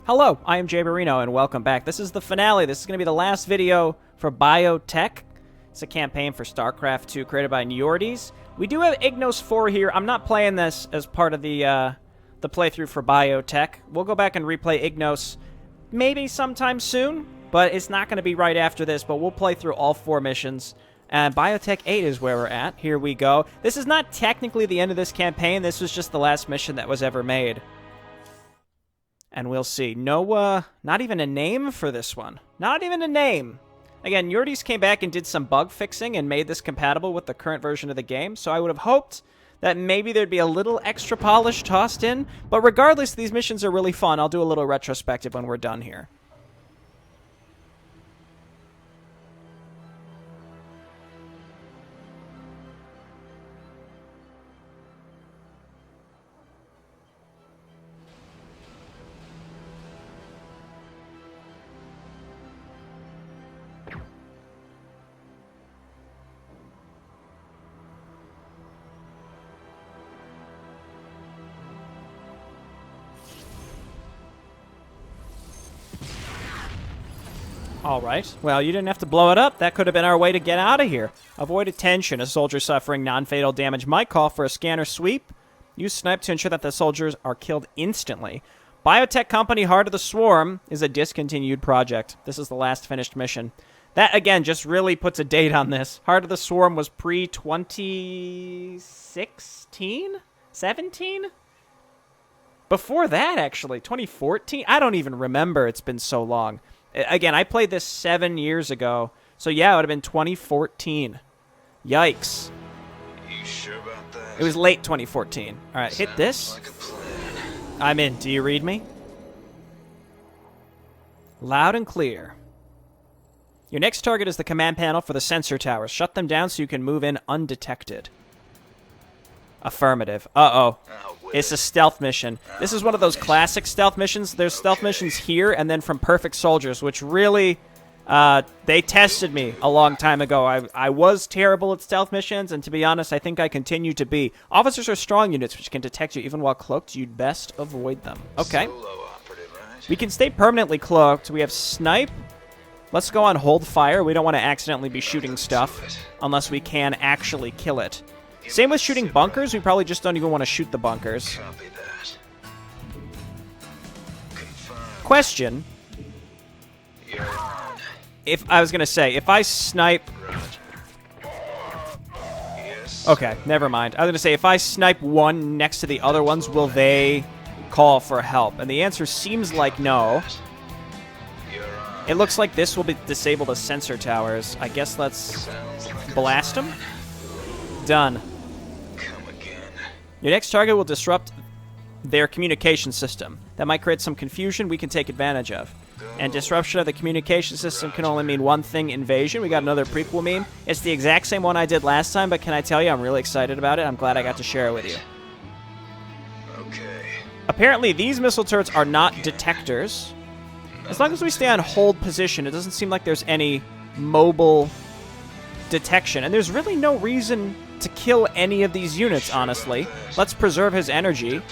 Hello, I am Jay Barino, and welcome back. This is the finale. This is going to be the last video for BioTech. It's a campaign for StarCraft 2 created by njordys. We do have Ignos 4 here. I'm not playing this as part of the playthrough for BioTech. We'll go back and replay Ignos maybe sometime soon, but it's not going to be right after this, but we'll play through all 4 missions. And BioTech 8 is where we're at. Here we go. This is not technically the end of this campaign. This was just the last mission that was ever made. And we'll see. No, not even a name for this one. Not even a name. Again, njordys came back and did some bug fixing and made this compatible with the current version of the game, so I would have hoped that maybe there'd be a little extra polish tossed in, but regardless, these missions are really fun. I'll do a little retrospective when we're done here. Alright, well, you didn't have to blow it up. That could have been our way to get out of here. Avoid attention. A soldier suffering non-fatal damage might call for a scanner sweep. Use snipe to ensure that the soldiers are killed instantly. BioTech Company Heart of the Swarm is a discontinued project. This is the last finished mission. That, again, just really puts a date on this. Heart of the Swarm was pre-2016? 17? Before that, actually. 2014? I don't even remember. It's been so long. Again, I played this 7 years ago, so yeah, it would have been 2014. Yikes. You sure about that? It was late 2014. All right, hit this. Like a plan. I'm in. Do you read me? Loud and clear. Your next target is the command panel for the sensor towers. Shut them down so you can move in undetected. Affirmative. Uh-oh. It's a stealth mission. This is one of those classic stealth missions. There's stealth missions here and then from Perfect Soldiers, which really, they tested me a long time ago. I was terrible at stealth missions, and to be honest, I think I continue to be. Officers are strong units which can detect you even while cloaked. You'd best avoid them. Okay. We can stay permanently cloaked. We have snipe. Let's go on hold fire. We don't want to accidentally be shooting stuff unless we can actually kill it. Same with shooting bunkers. We probably just don't even want to shoot the bunkers. Question. If I was going to say, if I snipe... Okay, never mind. I was going to say, if I snipe one next to the other ones, will they call for help? And the answer seems like no. It looks like this will disable the sensor towers. I guess let's blast them. Done. Your next target will disrupt their communication system. That might create some confusion we can take advantage of. And disruption of the communication system can only mean one thing: invasion. We got another prequel meme. It's the exact same one I did last time, but can I tell you, I'm really excited about it. I'm glad I got to share it with you. Okay. Apparently, these missile turrets are not detectors. As long as we stay on hold position, it doesn't seem like there's any mobile detection. And there's really no reason to kill any of these units, honestly. Let's preserve his energy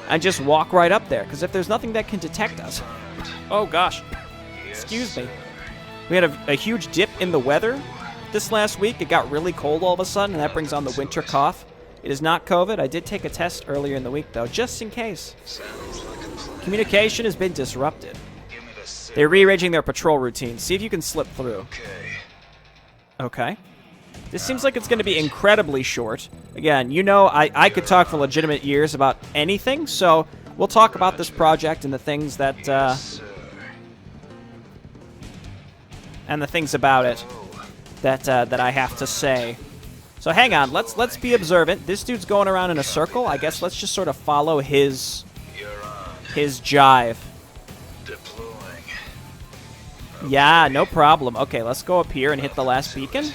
and just walk right up there, because if there's nothing that can detect us... Oh, gosh. Excuse me. We had a huge dip in the weather this last week. It got really cold all of a sudden, and that brings on the winter cough. It is not COVID. I did take a test earlier in the week, though, just in case. Communication has been disrupted. They're rearranging their patrol routine. See if you can slip through. Okay. This seems like it's going to be incredibly short. Again, you know, I could talk for legitimate years about anything, so we'll talk about this project and the things that, and the things about it that I have to say. So hang on, let's be observant. This dude's going around in a circle. I guess let's just sort of follow his jive. Yeah, no problem. Okay, let's go up here and hit the last beacon.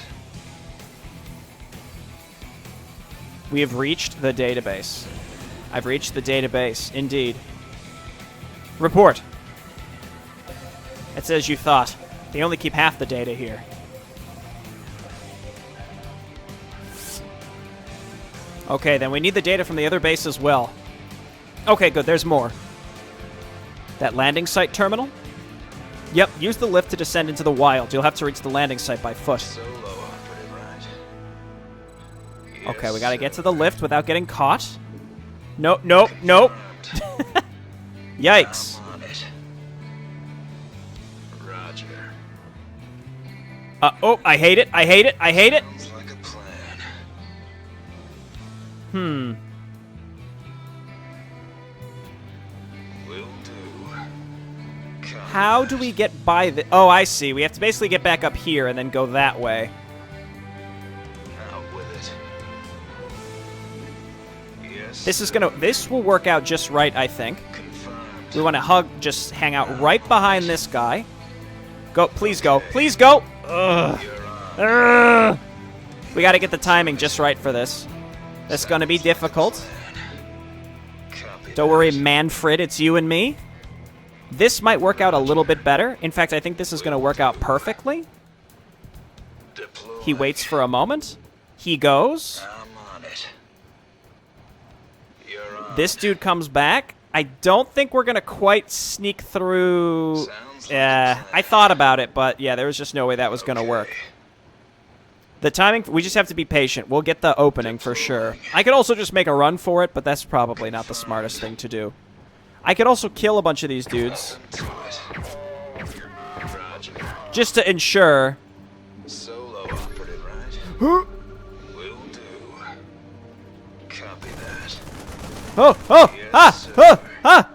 We have reached the database. I've reached the database, indeed. Report. It's as you thought. They only keep half the data here. Okay, then we need the data from the other base as well. Okay, good. There's more. That landing site terminal? Yep, use the lift to descend into the wild. You'll have to reach the landing site by foot. Solo operative, right? Okay, we Yes, gotta get to sir. the lift without getting caught. Nope, nope, nope. Yikes. I'm on it. Roger. Oh, I hate it, I hate it, I hate it. Sounds like a plan. Will do. Copy How do that. we get by the... Oh, I see. We have to basically get back up here and then go that way. Out with it. Yes. This is gonna... This will work out just right, I think. Confirmed. We want to just hang out right behind this guy. Go, please go. Please go! Ugh. You're on. Ugh. We gotta get the timing just right for this. That's gonna be difficult. Copy Don't that. worry, Manfred, it's you and me. This might work out a little bit better. In fact, I think this is gonna work out perfectly. Deploy. He waits for a moment. He goes. I'm on it. You're on. This dude comes back. I don't think we're gonna quite sneak through. Sounds like a I thought about it, but yeah, there was just no way that was gonna work. The timing, we just have to be patient. We'll get the opening for sure. I could also just make a run for it, but that's probably not the smartest thing to do. I could also kill a bunch of these dudes, To it. Roger. just to ensure. Solo operative, right? Will do. Copy that. Oh, oh, Yes, ah, sir. ah, ah!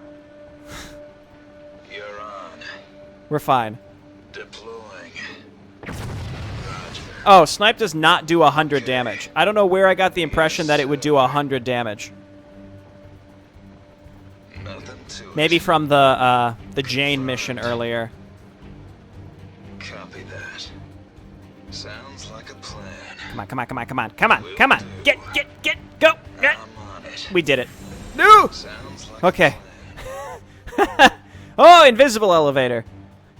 You're on. We're fine. Deploying. Roger. Oh, snipe does not do 100 damage. I don't know where I got the impression that it would do 100 damage. Nothing to it. Maybe from the Jane mission earlier. Copy that. Sounds like a plan. Come on, come on, come on, come on, come on, come on! Get, go! Get. I'm on it. We did it. No! Sounds like Okay. a plan. Oh, invisible elevator.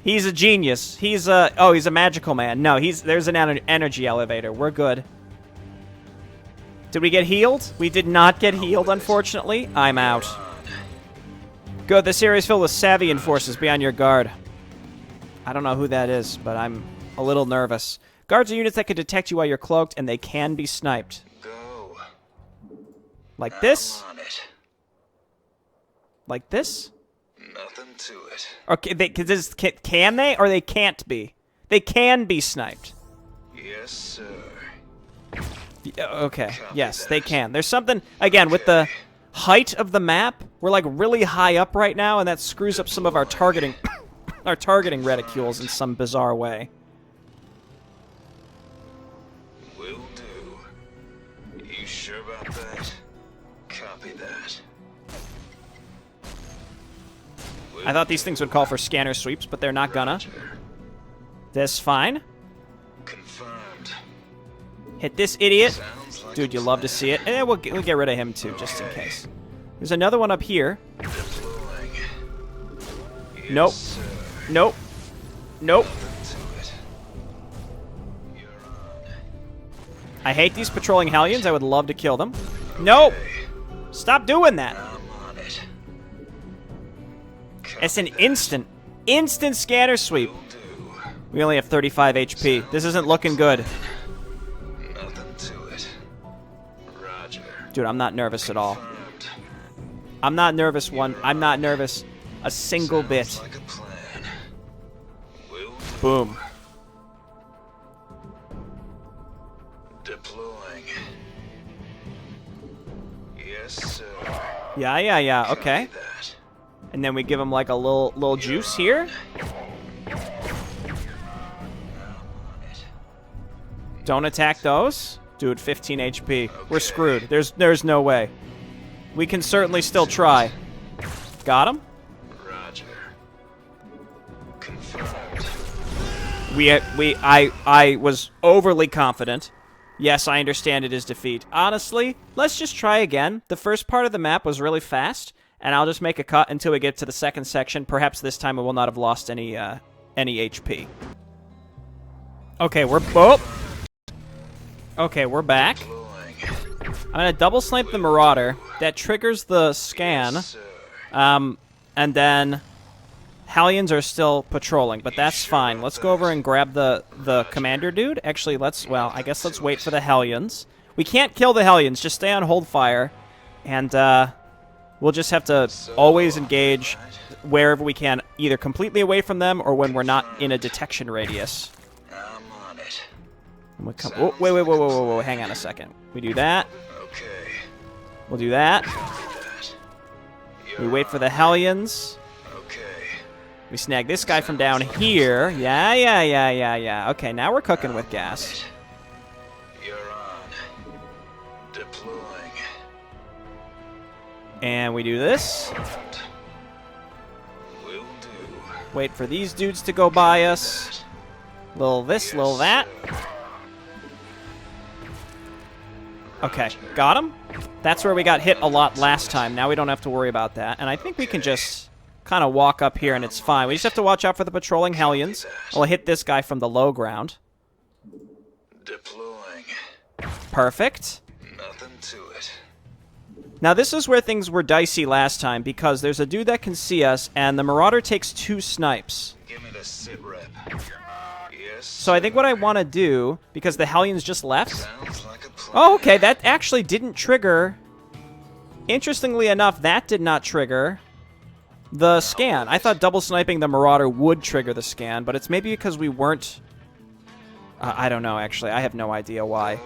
He's a genius. He's a magical man. No, there's an energy elevator. We're good. Did we get healed? We did not get healed, unfortunately. I'm out. Good, this area is filled with Savian forces. Be on your guard. I don't know who that is, but I'm a little nervous. Guards are units that can detect you while you're cloaked, and they can be sniped. Go. Like this? I'm on it. Like this? Nothing to it. Okay, can they, or they can't be? They can be sniped. Yes, sir. Okay, yes, they can. There's something, again, with the height of the map, we're like really high up right now, and that screws up some of our targeting reticules in some bizarre way. Will do. You sure about that? Copy that. I thought these things would call for scanner sweeps, but they're not gonna. Roger. This fine. Confirmed. Hit this idiot. Sounds like Dude, a you love to see it. And then we'll get rid of him too, just in case. There's another one up here. plan. Deploying. Yes, Nope. sir. Nope. Nope. To it. You're on. I hate these patrolling Hellions. I would love to kill them. Nope. Hey, Stop doing that. I'm on it. It's an Copy that. instant scanner sweep. Will do. We only have 35 HP. This isn't looking good. Nothing to it. Roger. Dude, I'm not nervous at all. Confirmed. I'm not nervous I'm not nervous a single bit. Sounds like a plan. Will do. Boom. Deploying. Yes, sir. Yeah, okay. Copy that. And then we give him like a little juice here. I'm on it. Don't attack those. Dude, 15 HP. We're screwed. There's no way. We can certainly still try. Got him? Roger. Confirmed. I was overly confident. Yes, I understand it is defeat. Honestly, let's just try again. The first part of the map was really fast, and I'll just make a cut until we get to the second section. Perhaps this time we will not have lost any HP. Okay, Okay, we're back. Deploying. I'm gonna double snipe the Marauder. That triggers the scan. Yes, sir. And then Hellions are still patrolling, but that's fine. Let's go over and grab the commander dude. Actually, well, I guess let's wait for the Hellions. We can't kill the Hellions. Just stay on hold fire. And we'll just have to always engage wherever we can, either completely away from them or when we're not in a detection radius. I'm on it. And we come, oh, wait, hang on a second. We do that. Okay. We'll do that. Copy that. We wait for the Hellions. Okay. We snag this guy from down here. Yeah. Okay, now we're cooking with gas. You're on. Deploying. And we do this. Will do. Wait for these dudes to go by us. Little this, little that. Okay, got him. That's where we got hit a lot last time. Now we don't have to worry about that. And I think we can just kind of walk up here and it's fine. We just have to watch out for the patrolling Hellions. We'll hit this guy from the low ground. Deploying. Perfect. Nothing to it. Now this is where things were dicey last time because there's a dude that can see us and the Marauder takes 2 snipes. Give me the sit rep. Yes. So I think what I want to do, because the Hellions just left... Sounds like a plan. Oh, okay, that actually didn't trigger... Interestingly enough, that did not trigger the scan. I thought double sniping the Marauder would trigger the scan, but it's maybe because we weren't... I don't know, actually. I have no idea why.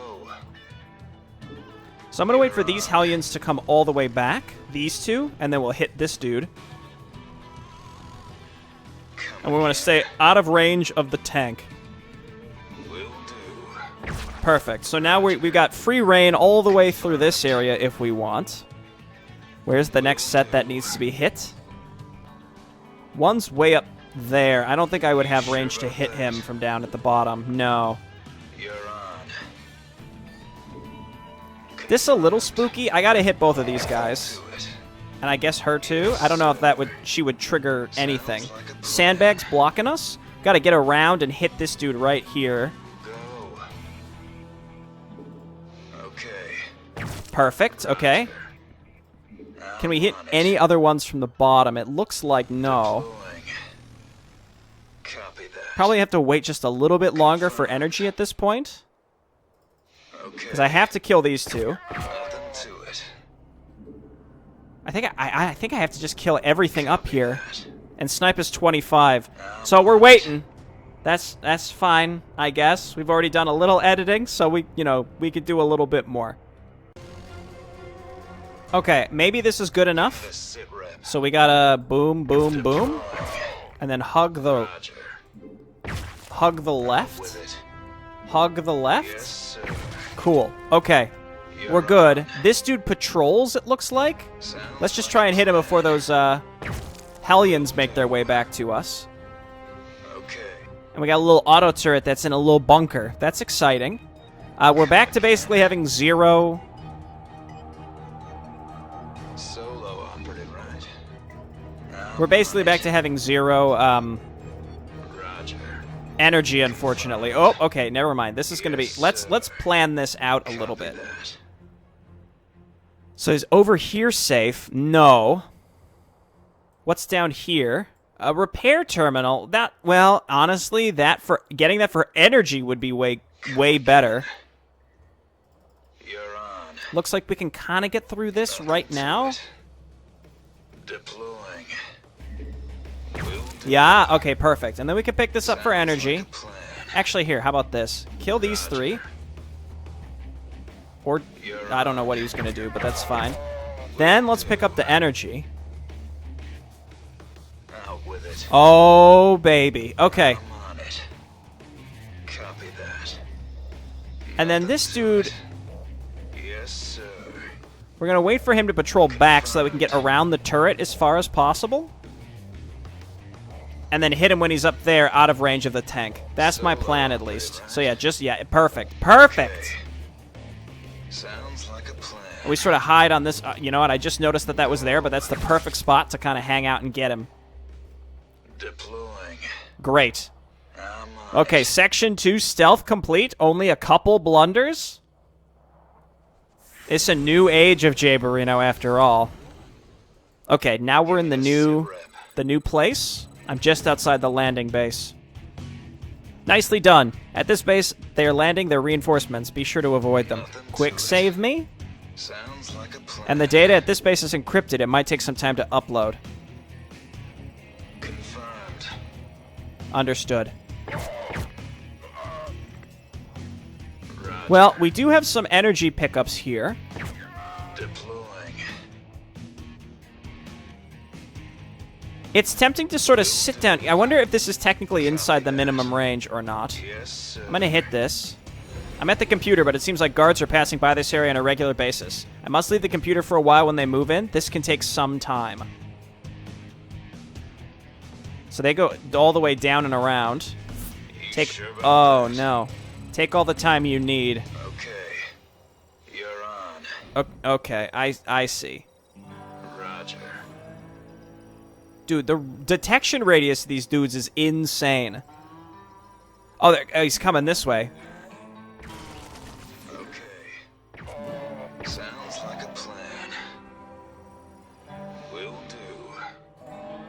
So I'm going to wait for these Hellions to come all the way back, these two, and then we'll hit this dude. And we want to stay out of range of the tank. Will do. Perfect. So now we've got free reign all the way through this area if we want. Where's the next set that needs to be hit? One's way up there. I don't think I would have range to hit him from down at the bottom. No. You're on. This is a little spooky. I gotta hit both of these guys. Do it. And I guess her too. I don't know if she would trigger anything. Sandbags blocking us. Gotta get around and hit this dude right here. Go. Okay. Perfect. Okay. Can we hit any other ones from the bottom? It looks like no. Deploying. Copy that. Probably have to wait just a little bit longer for energy at this point. Okay. Because I have to kill these two. Nothing to it. I think I have to just kill everything up here. And snipe is 25. So we're waiting. That's fine, I guess. We've already done a little editing, so we could do a little bit more. Okay, maybe this is good enough. The sit rep. So we gotta boom, boom, boom. And then hug the left. With it. Hug the left. Yes, sir. Cool. Okay. We're good. This dude patrols, it looks like. Sounds Let's just try and hit him before those Hellions make their way back to us. okay. And we got a little auto turret that's in a little bunker. That's exciting. We're back to basically having 0... Solo operative, right? We're basically back to having 0 Roger. energy, unfortunately. Oh, okay, never mind. This is going to be... Let's plan this out a little bit. Copy that. So is over here safe? No. What's down here? A repair terminal. Well, honestly, getting that for energy would be way better. You're on. Looks like we can kind of get through this right now. Deploying. Will do. Yeah, okay, perfect. And then we can pick this up for Sounds energy. like a plan. Actually, here, how about this? Kill these 3. Or, I don't know what he's going to do, but that's fine. Then let's pick up the energy. Out with it. Oh, baby. Okay. I'm on it. Copy that. And then this dude, Yes, sir. we're going to wait for him to patrol back so that we can get around the turret as far as possible. And then hit him when he's up there out of range of the tank. That's my plan, at least. So yeah, perfect. Perfect! Sounds like a plan. We sort of hide on this. You know what? I just noticed that was there, but that's the perfect spot to kind of hang out and get him. Deploying. Great. I'm on Okay, it. Section 2 stealth complete. Only a couple blunders. It's a new age of Jaberino, after all. Okay, now we're in the new place. I'm just outside the landing base. Nicely done. At this base, they are landing their reinforcements. Be sure to avoid them. Quick save me. Sounds like a plan. And the data at this base is encrypted. It might take some time to upload. Confirmed. Understood. Roger. Well, we do have some energy pickups here. Deploying. It's tempting to sort of sit down. I wonder if this is technically inside the minimum range or not. Yes, sir. I'm gonna hit this. I'm at the computer, but it seems like guards are passing by this area on a regular basis. I must leave the computer for a while when they move in. This can take some time. So they go all the way down and around. You Take... sure about Oh, that? no. Take all the time you need. Okay. You're on. Okay, I see. Roger. Dude, the detection radius of these dudes is insane. Oh, he's coming this way. Okay. Sounds like a plan. Will do.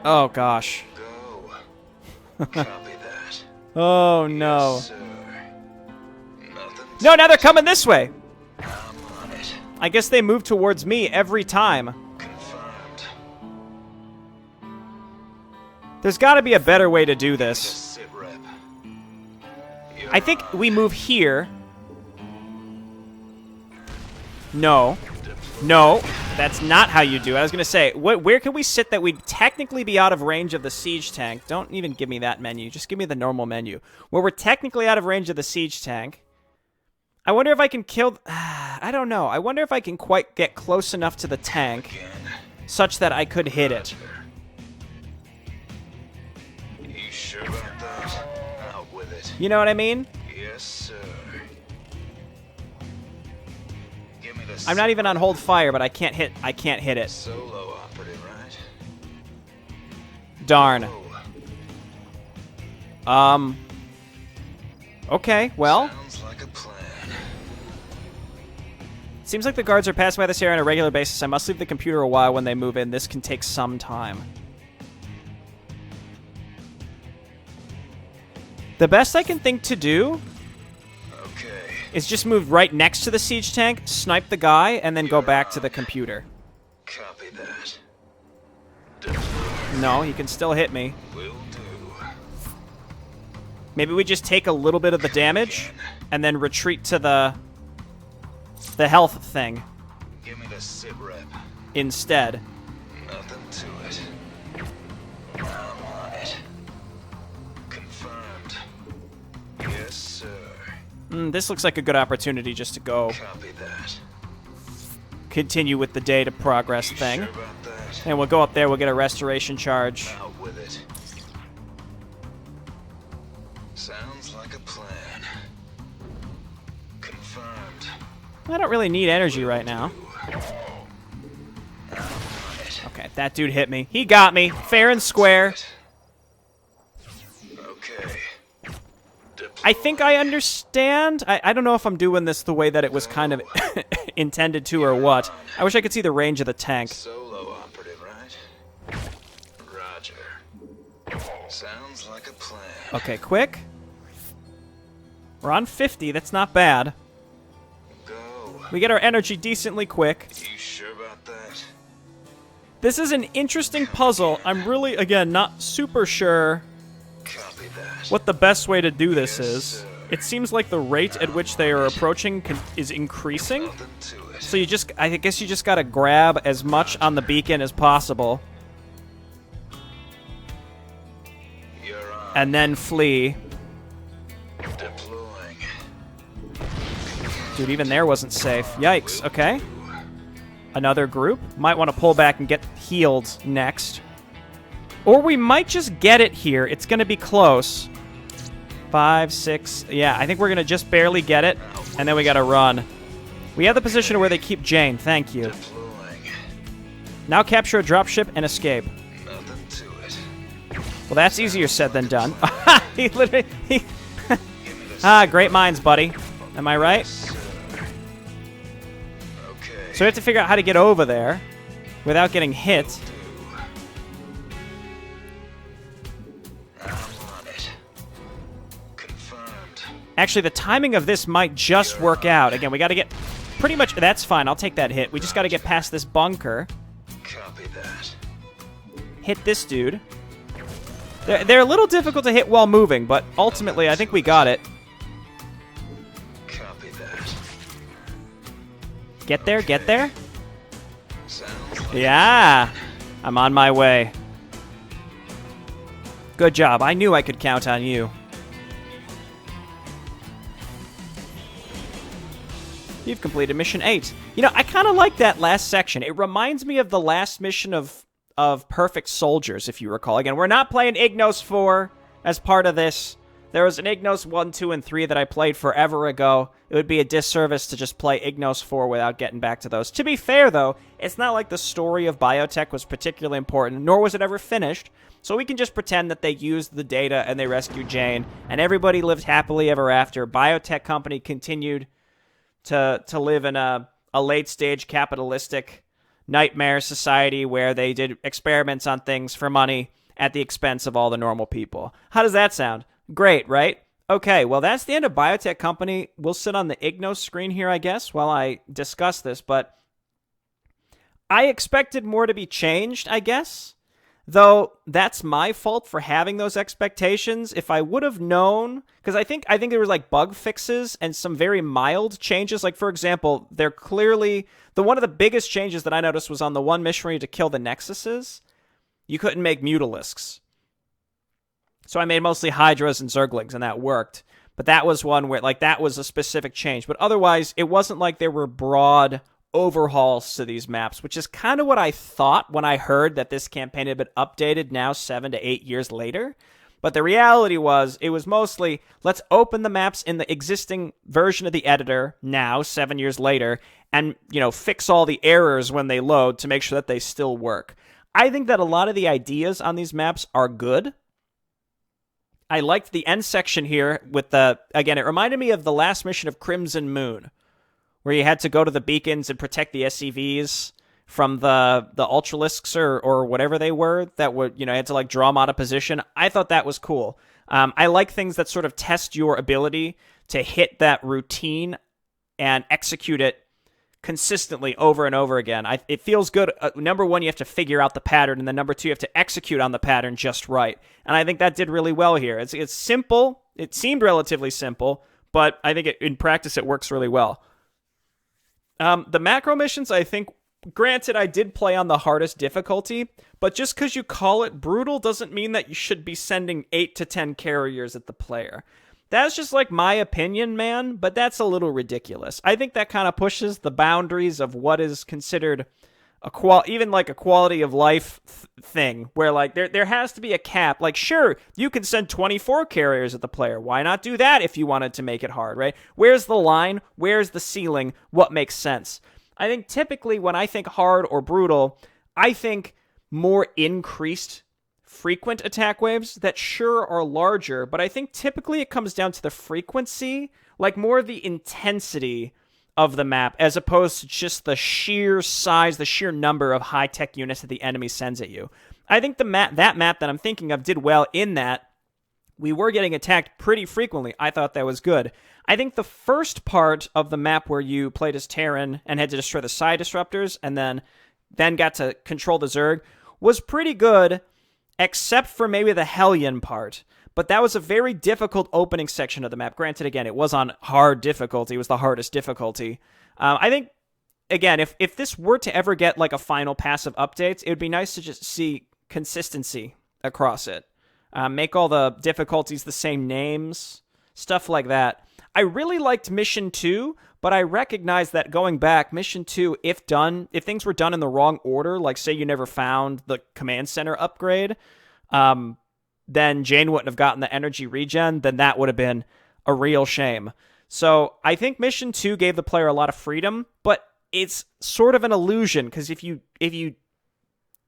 Oh, gosh. Go. Copy that. Oh, no. Yes, sir. Nothing. No, now they're coming this way. I'm on it. I guess they move towards me every time. Confirmed. There's got to be a better way to do this. Just sit rep. You're I think on. we move here. No. No, that's not how you do it. I was going to say, where can we sit that we'd technically be out of range of the siege tank? Don't even give me that menu. Just give me the normal menu. Where we're technically out of range of the siege tank. I wonder if I can kill... I don't know. I wonder if I can quite get close enough to the tank Again. such that I could hit it. You sure about that? Out with it. You know what I mean? Yes, sir. Give me the I'm not even on hold fire, but I can't hit it. solo operative, right? Darn. Oh, Okay, well, sounds like a plan. seems like the guards are passing by this area on a regular basis. I must leave the computer a while when they move in. This can take some time. The best I can think to do Okay. is just move right next to the siege tank, snipe the guy, and then go back to the computer. Copy that. Deploy. No, he can still hit me. Will do. Maybe we just take a little bit of the damage and then retreat to the health thing Give me the sit rep. instead. Nothing to it. I'm on it. Confirmed. Yes, sir. This looks like a good opportunity just to go Copy that. continue with the data progress You thing. sure about that? And we'll go up there, we'll get a restoration charge. Out with it. Sounds like a plan. Confirmed. I don't really need energy right now. I'm on it. Okay, that dude hit me. He got me, fair and square. Okay. I think I understand. I don't know if I'm doing this the way that it was kind of intended to or what. I wish I could see the range of the tank. Solo operative, right? Roger. Sounds like a plan. Okay, quick. We're on 50, that's not bad. Go. We get our energy decently quick. You sure about that? This is an interesting puzzle. I'm really, again, not super sure Copy that. what the best way to do this Yes, is. sir. It seems like the rate at which they are approaching is increasing. Nothing to it. So I guess you just gotta grab as much on the beacon as possible. You're on. And then flee. Deploying. Dude, even there wasn't safe. Yikes, okay. Another group. Might want to pull back and get healed next. Or we might just get it here. It's going to be close. 5, 6. Yeah, I think we're going to just barely get it. And then we got to run. We have the position where they keep Jane. Thank you. Deploying. Now capture a dropship and escape. Nothing to it. Well, that's easier said than done. He literally... Give me the great minds, buddy. Am I right? sir. Okay. So we have to figure out how to get over there without getting hit. Actually, the timing of this might just work out. Again, we got to get pretty much... That's fine. I'll take that hit. We just got to get past this bunker. Copy that. Hit this dude. They're a little difficult to hit while moving, but ultimately, I think we got it. Copy that. Get there, get there. Sounds like Yeah! I'm on my way. Good job. I knew I could count on you. You've completed mission 8. You know, I kind of like that last section. It reminds me of the last mission of Perfect Soldiers, if you recall. Again, we're not playing Ignos 4 as part of this. There was an Ignos 1, 2, and 3 that I played forever ago. It would be a disservice to just play Ignos 4 without getting back to those. To be fair, though, it's not like the story of BioTech was particularly important, nor was it ever finished. So we can just pretend that they used the data and they rescued Jane, and everybody lived happily ever after. BioTech company continued to live in a late-stage capitalistic nightmare society where they did experiments on things for money at the expense of all the normal people. How does that sound? Great, right? Okay, well, that's the end of BioTech Company. We'll sit on the Ignos screen here, I guess, while I discuss this, but I expected more to be changed, I guess. Though that's my fault for having those expectations. If I would have known, because I think there was like bug fixes and some very mild changes. Like, for example, they're clearly one of the biggest changes that I noticed was on the one mission where you had to kill the Nexuses. You couldn't make mutalisks, so I made mostly Hydras and Zerglings, and that worked. But that was one where that was a specific change. But otherwise, it wasn't like there were broad overhauls to these maps, which is kind of what I thought when I heard that this campaign had been updated now 7 to 8 years later. But the reality was, it was mostly, let's open the maps in the existing version of the editor now, 7 years later, and, fix all the errors when they load to make sure that they still work. I think that a lot of the ideas on these maps are good. I liked the end section here with again, it reminded me of the last mission of Crimson Moon, where you had to go to the beacons and protect the SCVs from the Ultralisks or whatever they were that would, had to draw them out of position. I thought that was cool. I like things that sort of test your ability to hit that routine and execute it consistently over and over again. It feels good. Number one, you have to figure out the pattern, and then number two, you have to execute on the pattern just right. And I think that did really well here. It's simple. It seemed relatively simple, but I think in practice it works really well. The macro missions, I think, granted, I did play on the hardest difficulty, but just because you call it brutal doesn't mean that you should be sending 8 to 10 carriers at the player. That's just my opinion, man, but that's a little ridiculous. I think that kind of pushes the boundaries of what is considered even a quality of life thing, where there has to be a cap. Sure, you can send 24 carriers at the player. Why not do that if you wanted to make it hard, right? Where's the line? Where's the ceiling? What makes sense? I think typically when I think hard or brutal, I think more increased frequent attack waves that sure are larger, but I think typically it comes down to the frequency, more the intensity of the map, as opposed to just the sheer size, the sheer number of high-tech units that the enemy sends at you. I think that map that I'm thinking of did well in that we were getting attacked pretty frequently. I thought that was good. I think the first part of the map where you played as Terran and had to destroy the Psi Disruptors and then got to control the Zerg was pretty good, except for maybe the Hellion part. But that was a very difficult opening section of the map. Granted, again, it was on hard difficulty. It was the hardest difficulty. I think, again, if this were to ever get a final pass of updates, it would be nice to just see consistency across it. Make all the difficulties the same names, stuff like that. I really liked Mission 2, but I recognize that going back, Mission 2, if things were done in the wrong order, say you never found the command center upgrade, then Jane wouldn't have gotten the energy regen, then that would have been a real shame. So I think Mission 2 gave the player a lot of freedom, but it's sort of an illusion, because if you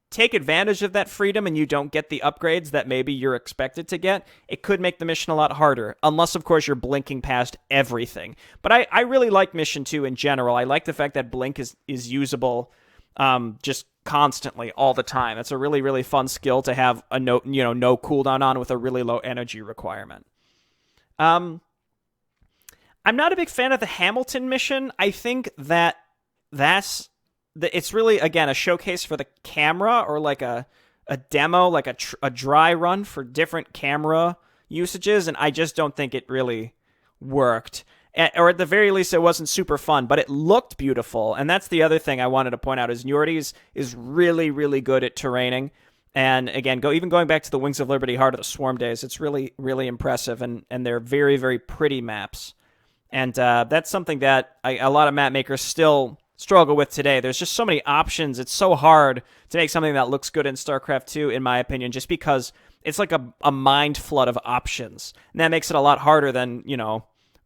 take advantage of that freedom and you don't get the upgrades that maybe you're expected to get, it could make the mission a lot harder, unless, of course, you're blinking past everything. But I really like Mission 2 in general. I like the fact that blink is usable just constantly, all the time. It's a really, really fun skill to have a no cooldown on with a really low energy requirement. I'm not a big fan of the Hamilton mission. I think that it's really, again, a showcase for the camera, or like a demo, like a dry run for different camera usages, and I just don't think it really worked. Or at the very least, it wasn't super fun, but it looked beautiful. And that's the other thing I wanted to point out, is njordys is really, really good at terraining. And again, going back to the Wings of Liberty Heart of the Swarm days, it's really, really impressive, and they're very, very pretty maps. And that's something that a lot of map makers still struggle with today. There's just so many options. It's so hard to make something that looks good in StarCraft 2, in my opinion, just because it's like a mind flood of options. And that makes it a lot harder than,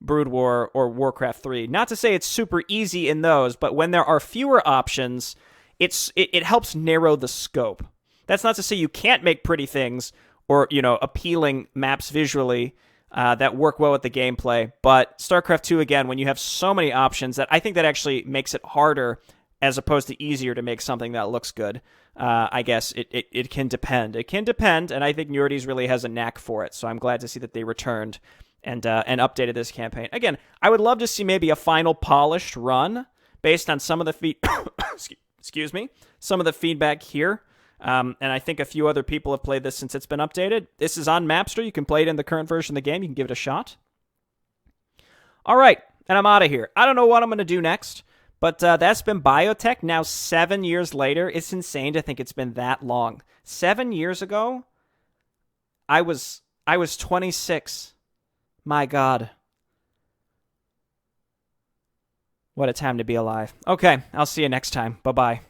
Brood War or Warcraft 3. Not to say it's super easy in those, but when there are fewer options, it helps narrow the scope. That's not to say you can't make pretty things or, appealing maps visually that work well with the gameplay. But StarCraft 2, again, when you have so many options, that I think that actually makes it harder as opposed to easier to make something that looks good. I guess it can depend. It can depend, and I think njordys really has a knack for it. So I'm glad to see that they returned and updated this campaign. Again, I would love to see maybe a final polished run based on some of the some of the feedback here. And I think a few other people have played this since it's been updated. This is on Mapster. You can play it in the current version of the game. You can give it a shot. All right, and I'm out of here. I don't know what I'm going to do next, but that's been BioTech, now 7 years later. It's insane to think it's been that long. 7 years ago, I was 26. My God. What a time to be alive. Okay, I'll see you next time. Bye-bye.